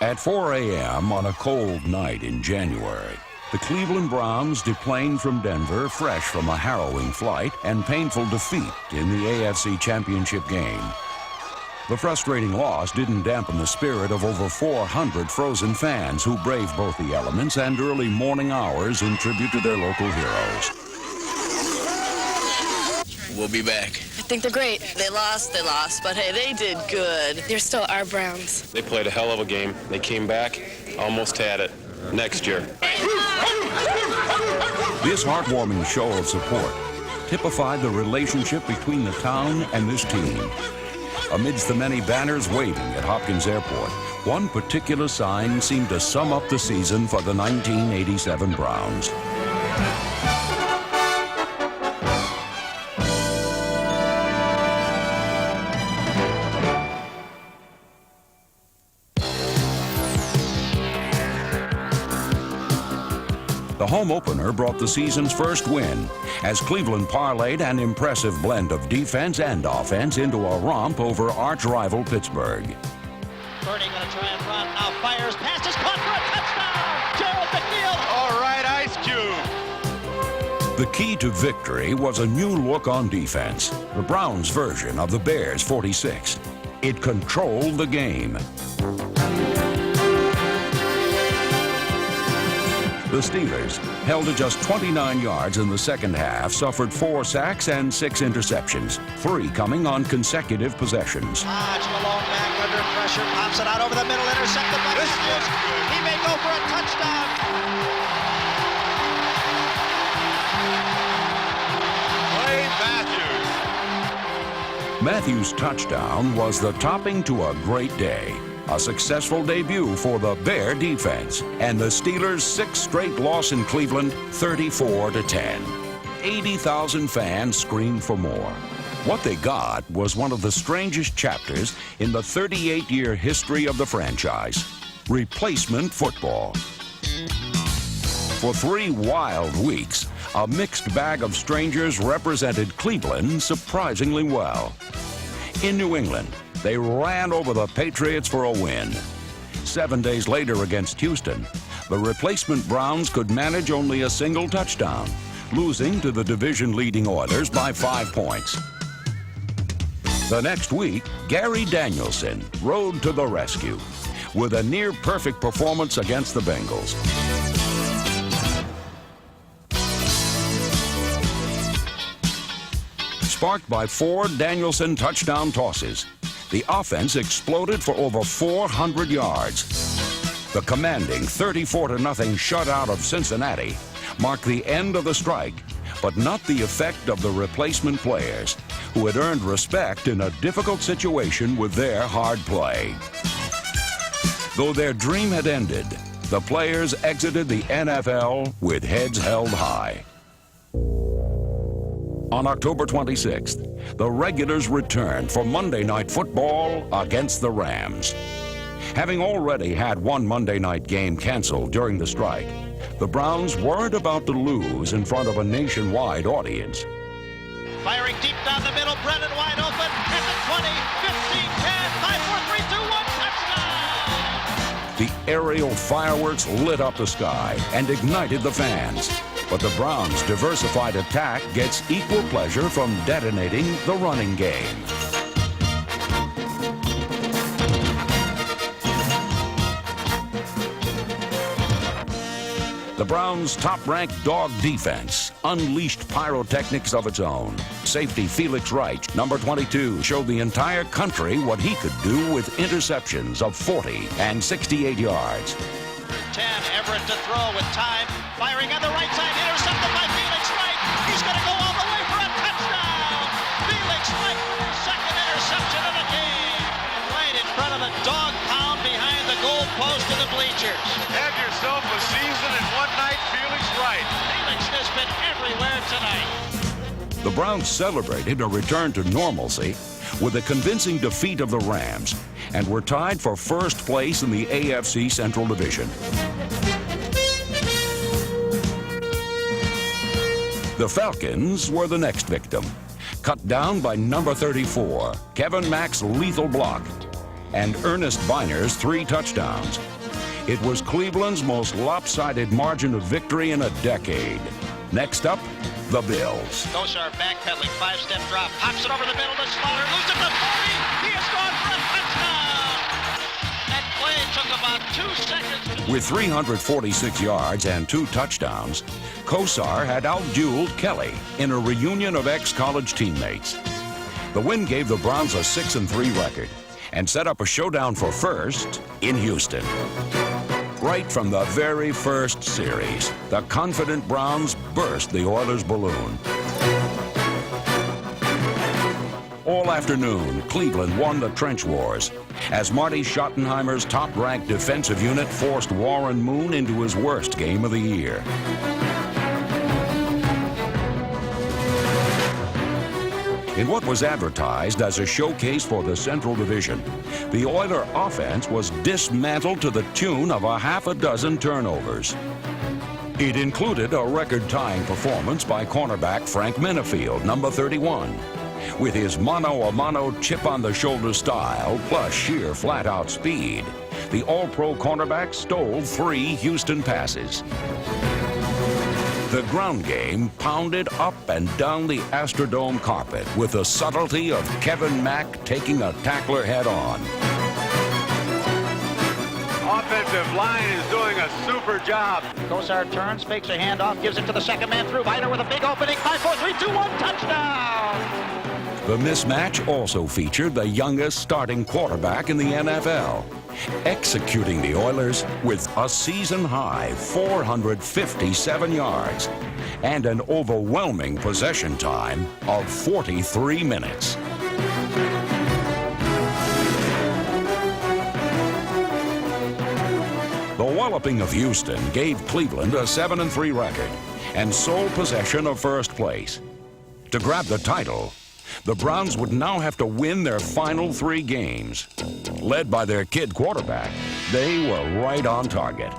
At 4 a.m. on a cold night in January, the Cleveland Browns deplaned from Denver fresh from a harrowing flight and painful defeat in the AFC Championship game. The frustrating loss didn't dampen the spirit of over 400 frozen fans who braved both the elements and early morning hours in tribute to their local heroes. We'll be back. I think they're great. They lost, but hey, they did good. They're still our Browns. They played a hell of a game. They came back, almost had it. Next year. This heartwarming show of support typified the relationship between the town and this team. Amidst the many banners waving at Hopkins Airport, one particular sign seemed to sum up the season for the 1987 Browns. The home opener brought the season's first win as Cleveland parlayed an impressive blend of defense and offense into a romp over arch-rival Pittsburgh. Bernie going to try and run. Now fires. Pass is caught for a touchdown. Gerald McNeil. All right, Ice Cube. The key to victory was a new look on defense, the Browns' version of the Bears' 46. It controlled the game. The Steelers, held to just 29 yards in the second half, suffered 4 sacks and 6 interceptions, 3 coming on consecutive possessions. Hodge, the long back under pressure, pops it out over the middle, intercepted by Matthews. He may go for a touchdown. Clay Matthews. Matthews' touchdown was the topping to a great day. A successful debut for the Bear defense, and the Steelers' 6th straight loss in Cleveland, 34-10. 80,000 fans screamed for more. What they got was one of the strangest chapters in the 38-year history of the franchise: replacement football. For 3 wild weeks, a mixed bag of strangers represented Cleveland surprisingly well. In New England, they ran over the Patriots for a win. 7 days later against Houston, the replacement Browns could manage only a single touchdown, losing to the division-leading Oilers by 5 points. The next week, Gary Danielson rode to the rescue with a near-perfect performance against the Bengals. Sparked by 4 Danielson touchdown tosses, the offense exploded for over 400 yards. The commanding 34-0 shutout of Cincinnati marked the end of the strike, but not the effect of the replacement players, who had earned respect in a difficult situation with their hard play. Though their dream had ended, the players exited the NFL with heads held high. On October 26th, the regulars returned for Monday Night Football against the Rams. Having already had one Monday night game canceled during the strike, the Browns weren't about to lose in front of a nationwide audience. Firing deep down the middle, Brennan wide open, at the 20, 15, 10, 5, 4, 3, 2, 1, touchdown! The aerial fireworks lit up the sky and ignited the fans. But the Browns' diversified attack gets equal pleasure from detonating the running game. The Browns' top-ranked dog defense unleashed pyrotechnics of its own. Safety Felix Wright, number 22, showed the entire country what he could do with interceptions of 40 and 68 yards. 10, Everett to throw with time, firing on the right side, intercepted by Felix Wright. He's going to go all the way for a touchdown. Felix Wright, second interception of the game. Right in front of the dog pound behind the goal post of the bleachers. Have yourself a season in one night, Felix Wright. Felix has been everywhere tonight. The Browns celebrated a return to normalcy with a convincing defeat of the Rams and were tied for first place in the AFC Central Division. The Falcons were the next victim, cut down by number 34, Kevin Mack's lethal block. and Ernest Biner's 3 touchdowns. It was Cleveland's most lopsided margin of victory in a decade. Next up, the Bills. Kosar backpedaling, 5-step drop, pops it over the middle to Slaughter, loose at the 40. He is gone for a touchdown. That play took about 2 seconds. With 346 yards and 2 touchdowns, Kosar had outdueled Kelly in a reunion of ex-college teammates. The win gave the Browns a 6-3 record and set up a showdown for first in Houston. Right from the very first series, the confident Browns burst the Oilers' balloon. All afternoon, Cleveland won the trench wars as Marty Schottenheimer's top-ranked defensive unit forced Warren Moon into his worst game of the year. In what was advertised as a showcase for the Central Division, the Oiler offense was dismantled to the tune of a half a dozen turnovers. It included a record-tying performance by cornerback Frank Minifield, number 31. With his mano-a-mano chip-on-the-shoulder style, plus sheer flat-out speed, the All-Pro cornerback stole 3 Houston passes. The ground game pounded up and down the Astrodome carpet with the subtlety of Kevin Mack taking a tackler head-on. Offensive line is doing a super job. Kosar turns, fakes a handoff, gives it to the second man through. Viner with a big opening. 5, 4, 3, 2, 1, touchdown! The mismatch also featured the youngest starting quarterback in the NFL, executing the Oilers with a season-high 457 yards and an overwhelming possession time of 43 minutes. The walloping of Houston gave Cleveland a 7-3 record and sole possession of first place. To grab the title, the Browns would now have to win their final 3 games. Led by their kid quarterback, they were right on target.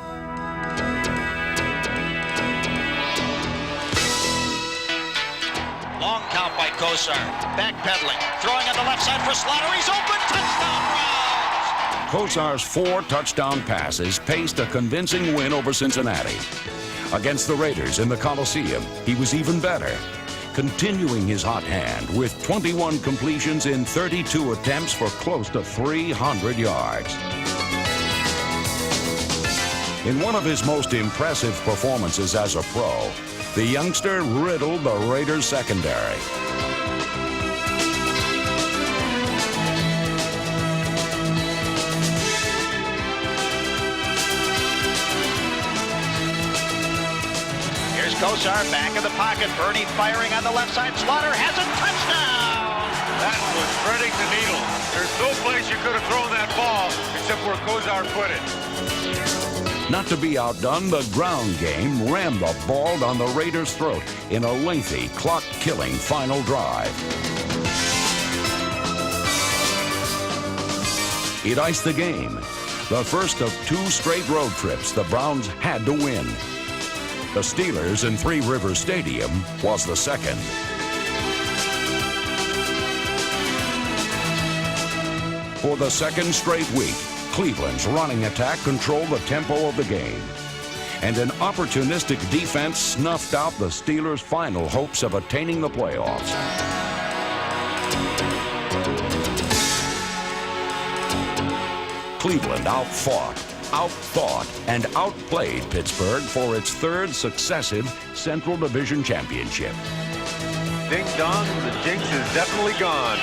Long count by Kosar. Backpedaling. Throwing on the left side for Slaughter. He's open. Touchdown, Browns! Kosar's 4 touchdown passes paced a convincing win over Cincinnati. Against the Raiders in the Coliseum, he was even better, continuing his hot hand with 21 completions in 32 attempts for close to 300 yards. In one of his most impressive performances as a pro, the youngster riddled the Raiders' secondary. Kosar back in the pocket. Bernie firing on the left side. Slaughter has a touchdown. That was threading the needle. There's no place you could have thrown that ball except where Kosar put it. Not to be outdone, the ground game rammed the ball down the Raiders' throat in a lengthy, clock-killing final drive. It iced the game, the first of 2 straight road trips the Browns had to win. The Steelers in Three Rivers Stadium was the second. For the second straight week, Cleveland's running attack controlled the tempo of the game, and an opportunistic defense snuffed out the Steelers' final hopes of attaining the playoffs. Cleveland outthought, and outplayed Pittsburgh for its 3rd successive Central Division championship. Ding dong, the jinx is definitely gone.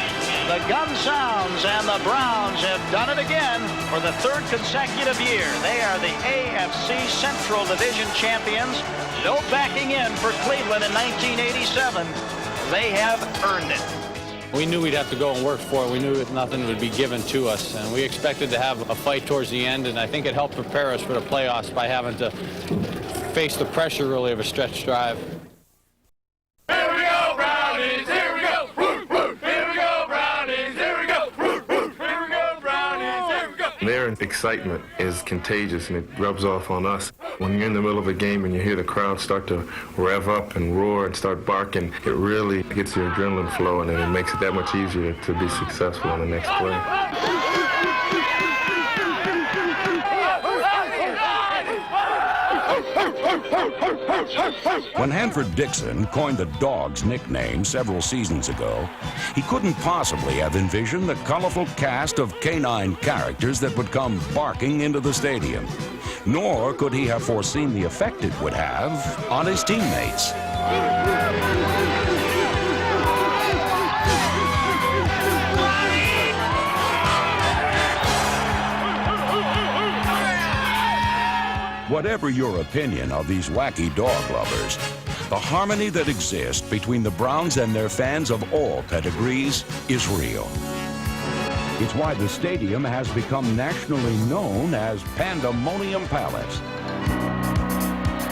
The gun sounds, and the Browns have done it again for the 3rd consecutive year. They are the AFC Central Division champions. No backing in for Cleveland in 1987. They have earned it. We knew we'd have to go and work for it. We knew that nothing would be given to us, and we expected to have a fight towards the end, and I think it helped prepare us for the playoffs by having to face the pressure, really, of a stretch drive. Here we go, Brownies! Here we go! Woo, woo. Here we go, Brownies! Here we go! Woo, woo. Here we go, Brownies! Here we go! Their excitement is contagious, and it rubs off on us. When you're in the middle of a game and you hear the crowd start to rev up and roar and start barking, it really gets your adrenaline flowing, and it makes it that much easier to be successful in the next play. When Hanford Dixon coined the Dogs nickname several seasons ago, he couldn't possibly have envisioned the colorful cast of canine characters that would come barking into the stadium. Nor could he have foreseen the effect it would have on his teammates. Whatever your opinion of these wacky dog lovers, the harmony that exists between the Browns and their fans of all pedigrees is real. It's why the stadium has become nationally known as Pandemonium Palace.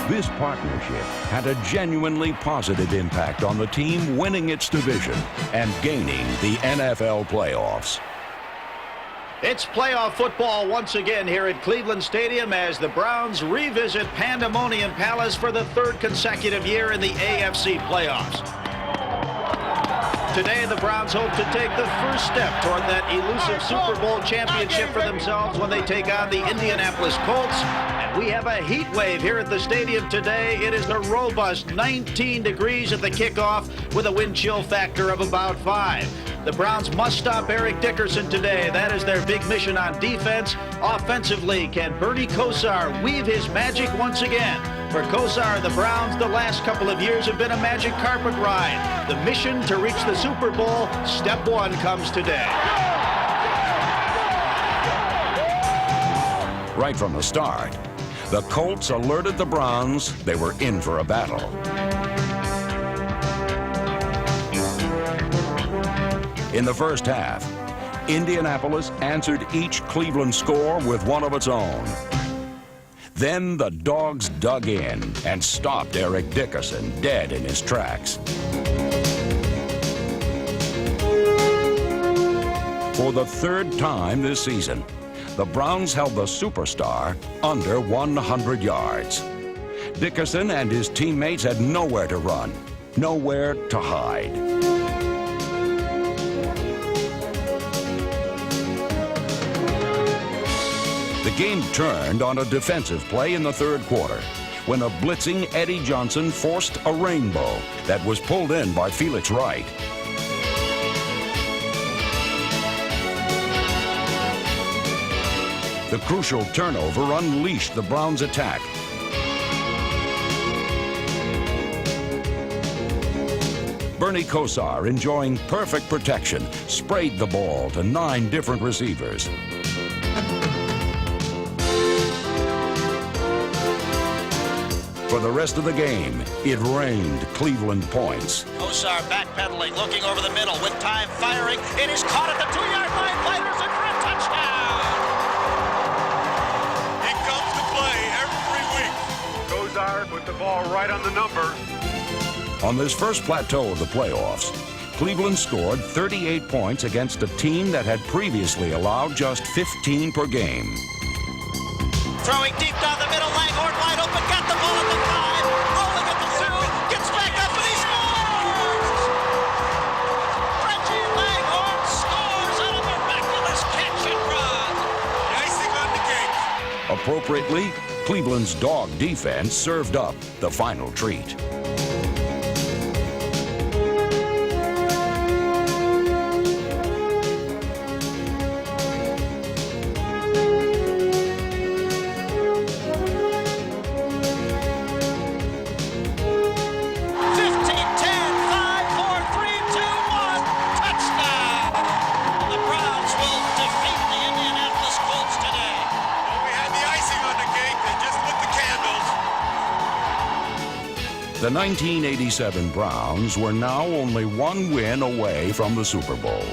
This partnership had a genuinely positive impact on the team winning its division and gaining the NFL playoffs. It's playoff football once again here at Cleveland Stadium as the Browns revisit Pandemonium Palace for the third consecutive year in the AFC playoffs. Today, the Browns hope to take the first step toward that elusive Super Bowl championship for themselves when they take on the Indianapolis Colts. And we have a heat wave here at the stadium today. It is a robust 19 degrees at the kickoff with a wind chill factor of about 5. The Browns must stop Eric Dickerson today. That is their big mission on defense. Offensively, can Bernie Kosar weave his magic once again? For Kosar, the Browns the last couple of years have been a magic carpet ride. The mission to reach the Super Bowl, step one comes today. Right from the start, the Colts alerted the Browns they were in for a battle. In the first half, Indianapolis answered each Cleveland score with one of its own. Then the Dogs dug in and stopped Eric Dickerson dead in his tracks. For the third time this season, the Browns held the superstar under 100 yards. Dickerson and his teammates had nowhere to run, nowhere to hide. The game turned on a defensive play in the third quarter when a blitzing Eddie Johnson forced a rainbow that was pulled in by Felix Wright. The crucial turnover unleashed the Browns' attack. Bernie Kosar, enjoying perfect protection, sprayed the ball to 9 different receivers. For the rest of the game, it rained Cleveland points. Kosar backpedaling, looking over the middle with time, firing. It is caught at the 2-yard line. Fighters in for a touchdown. He comes to play every week. Kosar put the ball right on the number. On this first plateau of the playoffs, Cleveland scored 38 points against a team that had previously allowed just 15 per game. Throwing deep down the middle, Langhorne wide open, got the ball at the 5, rolling at the 2, gets back up and he scores! Reggie Langhorne scores on a miraculous catch and run! The icing on the cake. Appropriately, Cleveland's dog defense served up the final treat. The 1987 Browns were now only one win away from the Super Bowl.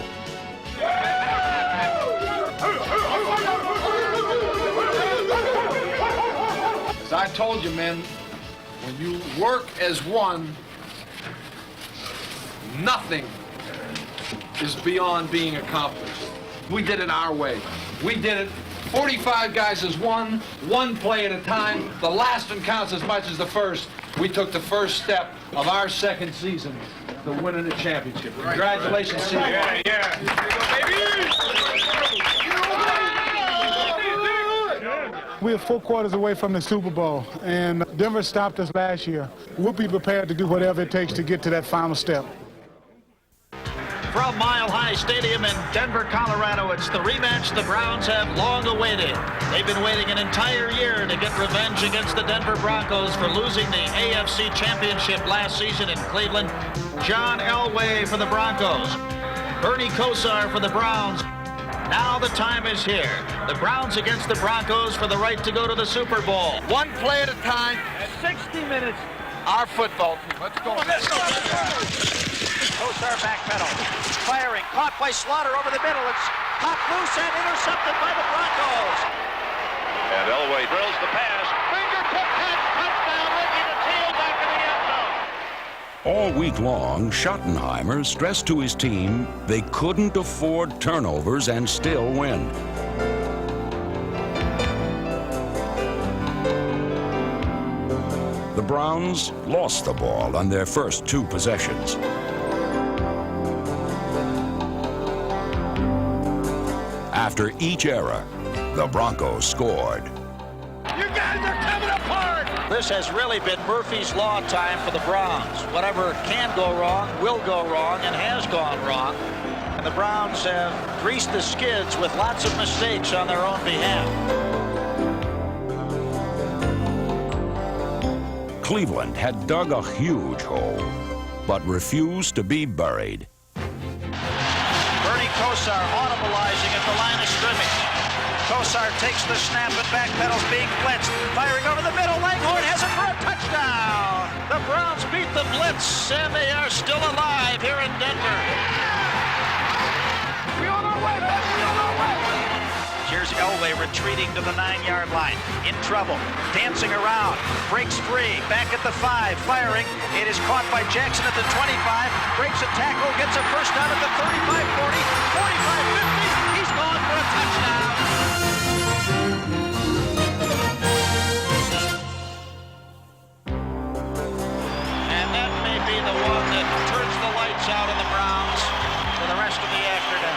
As I told you, men, when you work as one, nothing is beyond being accomplished. We did it our way. We did it 45 guys as one play at a time. The last one counts as much as the first. We took the first step of our second season to winning the championship. Congratulations, CJ. Yeah. We're 4 quarters away from the Super Bowl, and Denver stopped us last year. We'll be prepared to do whatever it takes to get to that final step. From Mile High Stadium in Denver, Colorado, it's the rematch the Browns have long awaited. They've been waiting an entire year to get revenge against the Denver Broncos for losing the AFC Championship last season in Cleveland. John Elway for the Broncos. Bernie Kosar for the Browns. Now the time is here. The Browns against the Broncos for the right to go to the Super Bowl. One play at a time. At 60 minutes. Our football team. Let's go. Kosar backpedal. Firing. Caught by Slaughter over the middle. It's popped loose and intercepted by the Broncos. And Elway drills the pass. Fingertip catch. Touchdown. Ricky the tail back in the end zone. All week long, Schottenheimer stressed to his team they couldn't afford turnovers and still win. The Browns lost the ball on their first 2 possessions. After each era, the Broncos scored. You guys are coming apart! This has really been Murphy's Law time for the Browns. Whatever can go wrong, will go wrong, and has gone wrong. And the Browns have greased the skids with lots of mistakes on their own behalf. Cleveland had dug a huge hole, but refused to be buried. Bernie Kosar audibilizing at the line of scrimmage. Kosar takes the snap and backpedals, being blitzed. Firing over the middle. Langhorne has it for a touchdown. The Browns beat the blitz, and they are still alive here in Denver. We on our way, baby. We on our way. Here's Elway retreating to the 9-yard line. In trouble. Dancing around. Breaks free. Back at the 5. Firing. It is caught by Jackson at the 25. Breaks a tackle. Gets a first down at the 35, 40, 45, 50. He's going for a touchdown. And that may be the one that turns the lights out on the Browns for the rest of the afternoon.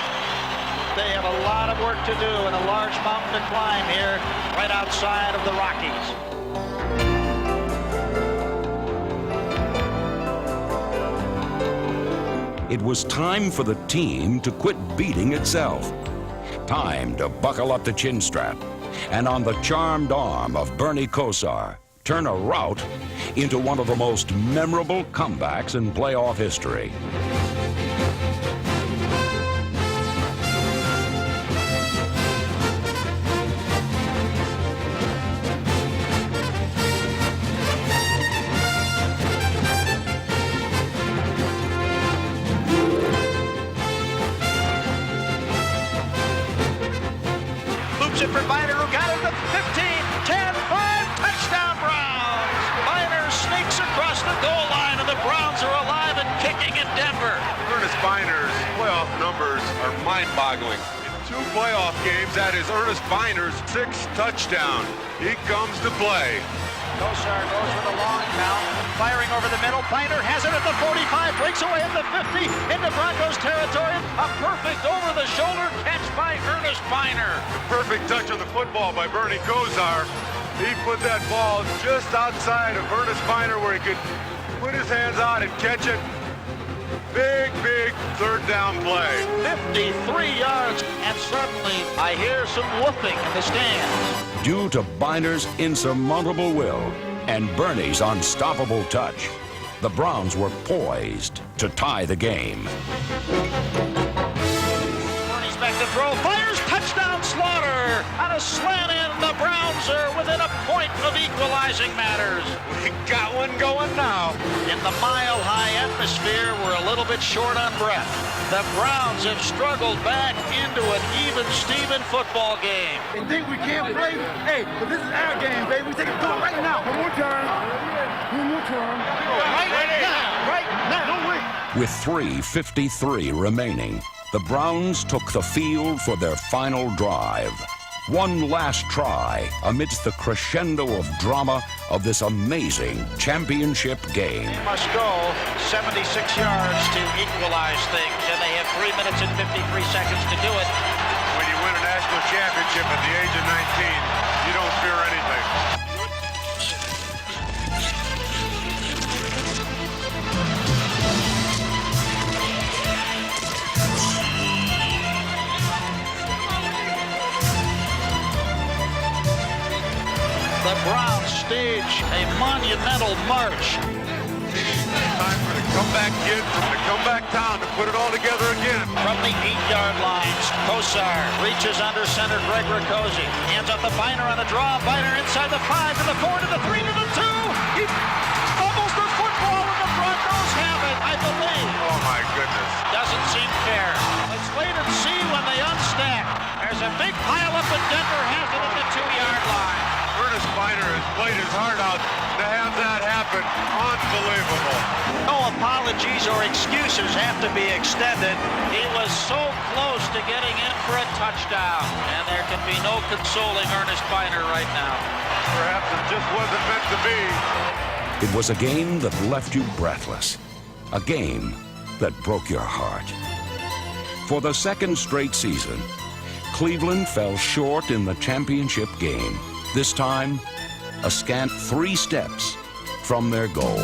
They have a lot of work to do and a large mountain to climb here right outside of the Rockies. It was time for the team to quit beating itself. Time to buckle up the chin strap and on the charmed arm of Bernie Kosar, turn a rout into one of the most memorable comebacks in playoff history. Loops it for Biner, who got it to 15, 10, 5, touchdown Browns! Biner sneaks across the goal line, and the Browns are alive and kicking in Denver. Ernest Biner's playoff numbers are mind-boggling. In 2 playoff games, that is Ernest Biner's 6th touchdown. He comes to play. Kosar goes with a long count, firing over the middle. Biner has it at the 45, breaks away at the 50, into Broncos territory. A perfect over-the-shoulder catch by Ernest Biner. Perfect touch on the football by Bernie Kosar. He put that ball just outside of Ernest Biner where he could put his hands out and catch it. Big 3rd down play. 53 yards, and suddenly I hear some whooping in the stands. Due to Biner's insurmountable will and Bernie's unstoppable touch, the Browns were poised to tie the game. Bernie's back to throw, fires, touchdown Slaughter! On a slant in, the Browns are within a point of equalizing matters. We got one going now. In the mile-high atmosphere, we're a little bit short on breath. The Browns have struggled back into an even-Steven football game. They think we can't play? Hey, but this is our game, baby. We take it to it right now. One more time. One more time. Right now. Right now. No way. With 3:53 remaining, the Browns took the field for their final drive. One last try amidst the crescendo of drama of this amazing championship game. They must go 76 yards to equalize things, and they have 3 minutes and 53 seconds to do it. When you win a national championship at the age of 19, you don't The Browns stage a monumental march. Time for the comeback kid from the comeback town to put it all together again. From the 8-yard lines, Kosar reaches under center Greg Riccozzi. Hands off the Biner on a draw. Biner inside the 5 to the 4 to the 3 to the 2. He fumbles the football and the Broncos have it, I believe. Oh my goodness. Doesn't seem fair. Let's wait and see when they unstack. There's a big pile up and Denver has it at the 2-yard line. Ernest Biner has played his heart out to have that happen. Unbelievable. No apologies or excuses have to be extended. He was so close to getting in for a touchdown, and there can be no consoling Ernest Biner right now. Perhaps it just wasn't meant to be. It was a game that left you breathless. A game that broke your heart. For the second straight season, Cleveland fell short in the championship game. This time, a scant 3 steps from their goal.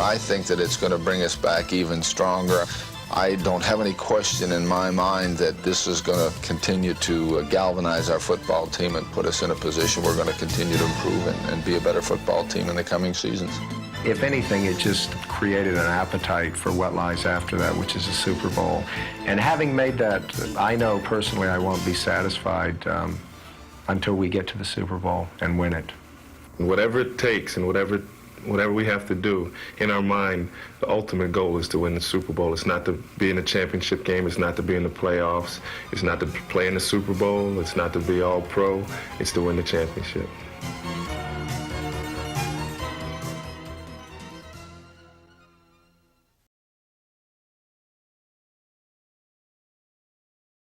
I think that it's going to bring us back even stronger. I don't have any question in my mind that this is going to continue to galvanize our football team and put us in a position we're going to continue to improve and be a better football team in the coming seasons. If anything, it just created an appetite for what lies after that, which is a Super Bowl. And having made that, I know personally I won't be satisfied until we get to the Super Bowl and win it. Whatever it takes and whatever we have to do, in our mind, the ultimate goal is to win the Super Bowl. It's not to be in the championship game. It's not to be in the playoffs. It's not to play in the Super Bowl. It's not to be all pro. It's to win the championship.